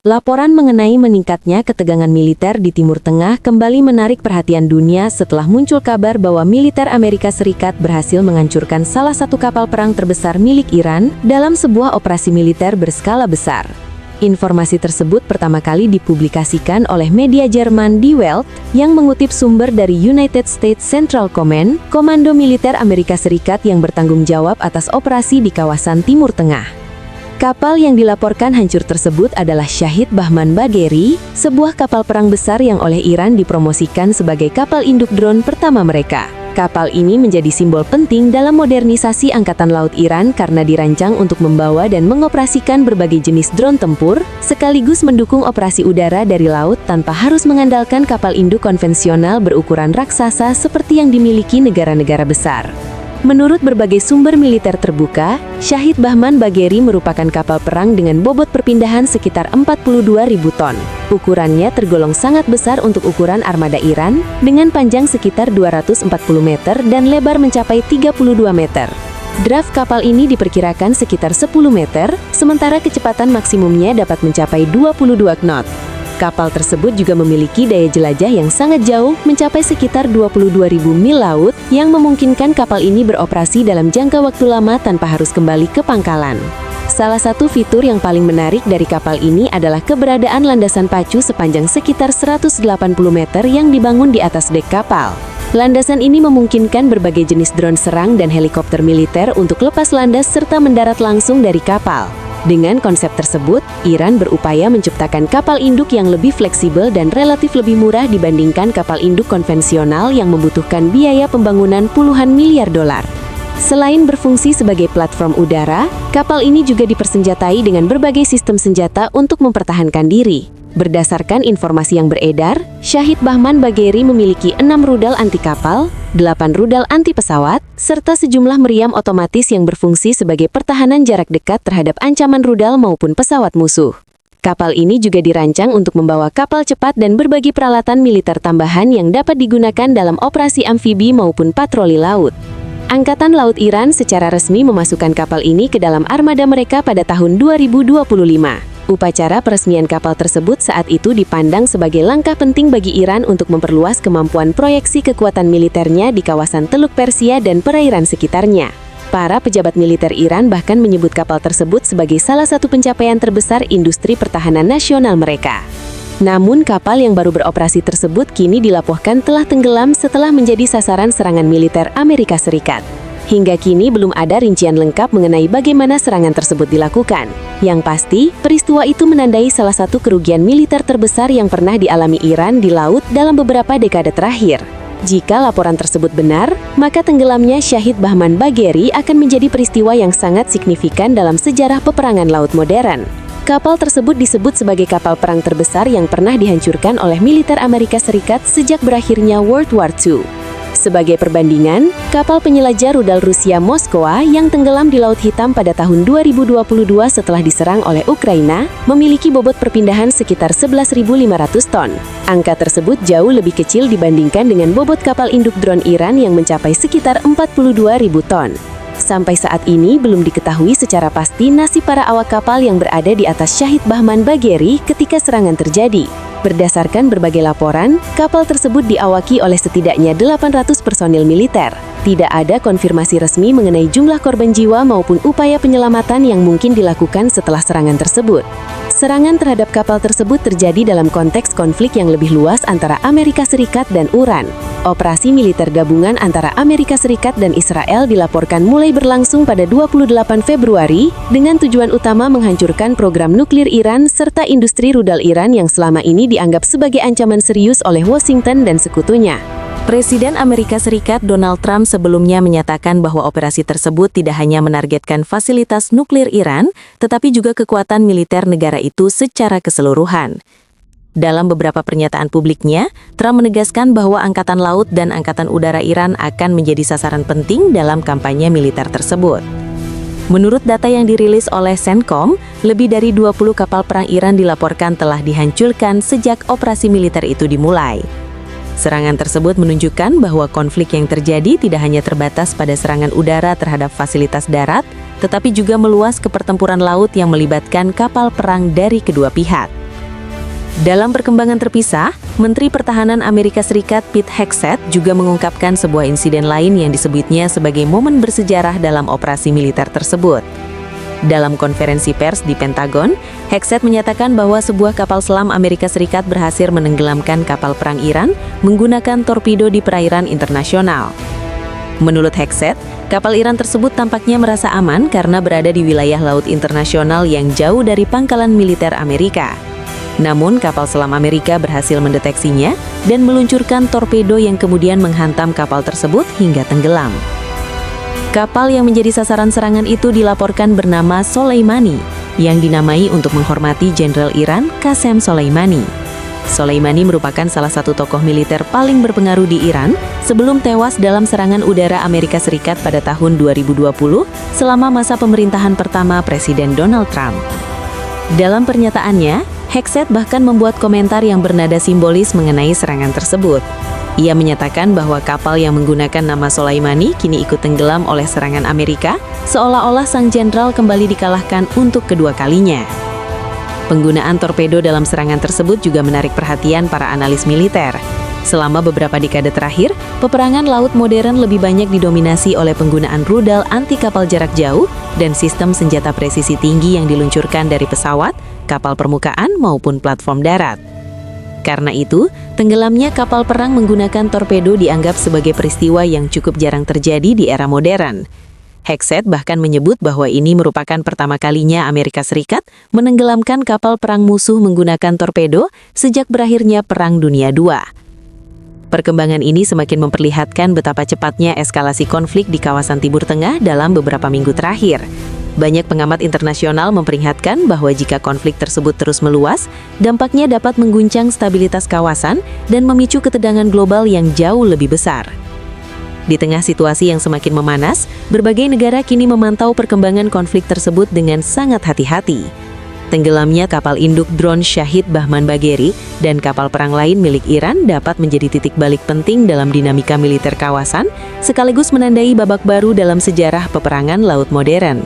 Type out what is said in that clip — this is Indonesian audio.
Laporan mengenai meningkatnya ketegangan militer di Timur Tengah kembali menarik perhatian dunia setelah muncul kabar bahwa militer Amerika Serikat berhasil menghancurkan salah satu kapal perang terbesar milik Iran dalam sebuah operasi militer berskala besar. Informasi tersebut pertama kali dipublikasikan oleh media Jerman Die Welt yang mengutip sumber dari United States Central Command, Komando Militer Amerika Serikat yang bertanggung jawab atas operasi di kawasan Timur Tengah. Kapal yang dilaporkan hancur tersebut adalah Shahid Bahman Bagheri, sebuah kapal perang besar yang oleh Iran dipromosikan sebagai kapal induk drone pertama mereka. Kapal ini menjadi simbol penting dalam modernisasi Angkatan Laut Iran karena dirancang untuk membawa dan mengoperasikan berbagai jenis drone tempur, sekaligus mendukung operasi udara dari laut tanpa harus mengandalkan kapal induk konvensional berukuran raksasa seperti yang dimiliki negara-negara besar. Menurut berbagai sumber militer terbuka, Shahid Bahman Bagheri merupakan kapal perang dengan bobot perpindahan sekitar 42.000 ton. Ukurannya tergolong sangat besar untuk ukuran armada Iran, dengan panjang sekitar 240 meter dan lebar mencapai 32 meter. Draft kapal ini diperkirakan sekitar 10 meter, sementara kecepatan maksimumnya dapat mencapai 22 knot. Kapal tersebut juga memiliki daya jelajah yang sangat jauh, mencapai sekitar 22.000 mil laut, yang memungkinkan kapal ini beroperasi dalam jangka waktu lama tanpa harus kembali ke pangkalan. Salah satu fitur yang paling menarik dari kapal ini adalah keberadaan landasan pacu sepanjang sekitar 180 meter yang dibangun di atas dek kapal. Landasan ini memungkinkan berbagai jenis drone serang dan helikopter militer untuk lepas landas serta mendarat langsung dari kapal. Dengan konsep tersebut, Iran berupaya menciptakan kapal induk yang lebih fleksibel dan relatif lebih murah dibandingkan kapal induk konvensional yang membutuhkan biaya pembangunan puluhan miliar dolar. Selain berfungsi sebagai platform udara, kapal ini juga dipersenjatai dengan berbagai sistem senjata untuk mempertahankan diri. Berdasarkan informasi yang beredar, Shahid Bahman Bagheri memiliki 6 rudal anti kapal, 8 rudal anti pesawat, serta sejumlah meriam otomatis yang berfungsi sebagai pertahanan jarak dekat terhadap ancaman rudal maupun pesawat musuh. Kapal ini juga dirancang untuk membawa kapal cepat dan berbagi peralatan militer tambahan yang dapat digunakan dalam operasi amfibi maupun patroli laut. Angkatan Laut Iran secara resmi memasukkan kapal ini ke dalam armada mereka pada tahun 2025. Upacara peresmian kapal tersebut saat itu dipandang sebagai langkah penting bagi Iran untuk memperluas kemampuan proyeksi kekuatan militernya di kawasan Teluk Persia dan perairan sekitarnya. Para pejabat militer Iran bahkan menyebut kapal tersebut sebagai salah satu pencapaian terbesar industri pertahanan nasional mereka. Namun kapal yang baru beroperasi tersebut kini dilaporkan telah tenggelam setelah menjadi sasaran serangan militer Amerika Serikat. Hingga kini belum ada rincian lengkap mengenai bagaimana serangan tersebut dilakukan. Yang pasti, peristiwa itu menandai salah satu kerugian militer terbesar yang pernah dialami Iran di laut dalam beberapa dekade terakhir. Jika laporan tersebut benar, maka tenggelamnya Shahid Bahman Bagheri akan menjadi peristiwa yang sangat signifikan dalam sejarah peperangan laut modern. Kapal tersebut disebut sebagai kapal perang terbesar yang pernah dihancurkan oleh militer Amerika Serikat sejak berakhirnya World War II. Sebagai perbandingan, kapal penjelajah rudal Rusia Moskwa yang tenggelam di Laut Hitam pada tahun 2022 setelah diserang oleh Ukraina memiliki bobot perpindahan sekitar 11.500 ton. Angka tersebut jauh lebih kecil dibandingkan dengan bobot kapal induk drone Iran yang mencapai sekitar 42.000 ton. Sampai saat ini belum diketahui secara pasti nasib para awak kapal yang berada di atas Shahid Bahman Bagheri ketika serangan terjadi. Berdasarkan berbagai laporan, kapal tersebut diawaki oleh setidaknya 800 personil militer. Tidak ada konfirmasi resmi mengenai jumlah korban jiwa maupun upaya penyelamatan yang mungkin dilakukan setelah serangan tersebut. Serangan terhadap kapal tersebut terjadi dalam konteks konflik yang lebih luas antara Amerika Serikat dan Iran. Operasi militer gabungan antara Amerika Serikat dan Israel dilaporkan mulai berlangsung pada 28 Februari dengan tujuan utama menghancurkan program nuklir Iran serta industri rudal Iran yang selama ini dianggap sebagai ancaman serius oleh Washington dan sekutunya. Presiden Amerika Serikat Donald Trump sebelumnya menyatakan bahwa operasi tersebut tidak hanya menargetkan fasilitas nuklir Iran, tetapi juga kekuatan militer negara itu secara keseluruhan. Dalam beberapa pernyataan publiknya, Trump menegaskan bahwa Angkatan Laut dan Angkatan Udara Iran akan menjadi sasaran penting dalam kampanye militer tersebut. Menurut data yang dirilis oleh CENTCOM, lebih dari 20 kapal perang Iran dilaporkan telah dihancurkan sejak operasi militer itu dimulai. Serangan tersebut menunjukkan bahwa konflik yang terjadi tidak hanya terbatas pada serangan udara terhadap fasilitas darat, tetapi juga meluas ke pertempuran laut yang melibatkan kapal perang dari kedua pihak. Dalam perkembangan terpisah, Menteri Pertahanan Amerika Serikat Pete Hegseth juga mengungkapkan sebuah insiden lain yang disebutnya sebagai momen bersejarah dalam operasi militer tersebut. Dalam konferensi pers di Pentagon, Hegseth menyatakan bahwa sebuah kapal selam Amerika Serikat berhasil menenggelamkan kapal perang Iran menggunakan torpedo di perairan internasional. Menurut Hegseth, kapal Iran tersebut tampaknya merasa aman karena berada di wilayah laut internasional yang jauh dari pangkalan militer Amerika. Namun, kapal selam Amerika berhasil mendeteksinya dan meluncurkan torpedo yang kemudian menghantam kapal tersebut hingga tenggelam. Kapal yang menjadi sasaran serangan itu dilaporkan bernama Soleimani, yang dinamai untuk menghormati Jenderal Iran Qasem Soleimani. Soleimani merupakan salah satu tokoh militer paling berpengaruh di Iran sebelum tewas dalam serangan udara Amerika Serikat pada tahun 2020 selama masa pemerintahan pertama Presiden Donald Trump. Dalam pernyataannya, Hegseth bahkan membuat komentar yang bernada simbolis mengenai serangan tersebut. Ia menyatakan bahwa kapal yang menggunakan nama Soleimani kini ikut tenggelam oleh serangan Amerika, seolah-olah sang jenderal kembali dikalahkan untuk kedua kalinya. Penggunaan torpedo dalam serangan tersebut juga menarik perhatian para analis militer. Selama beberapa dekade terakhir, peperangan laut modern lebih banyak didominasi oleh penggunaan rudal anti kapal jarak jauh dan sistem senjata presisi tinggi yang diluncurkan dari pesawat, kapal permukaan maupun platform darat. Karena itu, tenggelamnya kapal perang menggunakan torpedo dianggap sebagai peristiwa yang cukup jarang terjadi di era modern. Hegseth bahkan menyebut bahwa ini merupakan pertama kalinya Amerika Serikat menenggelamkan kapal perang musuh menggunakan torpedo sejak berakhirnya Perang Dunia II. Perkembangan ini semakin memperlihatkan betapa cepatnya eskalasi konflik di kawasan Timur Tengah dalam beberapa minggu terakhir. Banyak pengamat internasional memperingatkan bahwa jika konflik tersebut terus meluas, dampaknya dapat mengguncang stabilitas kawasan dan memicu ketegangan global yang jauh lebih besar. Di tengah situasi yang semakin memanas, berbagai negara kini memantau perkembangan konflik tersebut dengan sangat hati-hati. Tenggelamnya kapal induk drone Shahid Bahman Bagheri dan kapal perang lain milik Iran dapat menjadi titik balik penting dalam dinamika militer kawasan, sekaligus menandai babak baru dalam sejarah peperangan laut modern.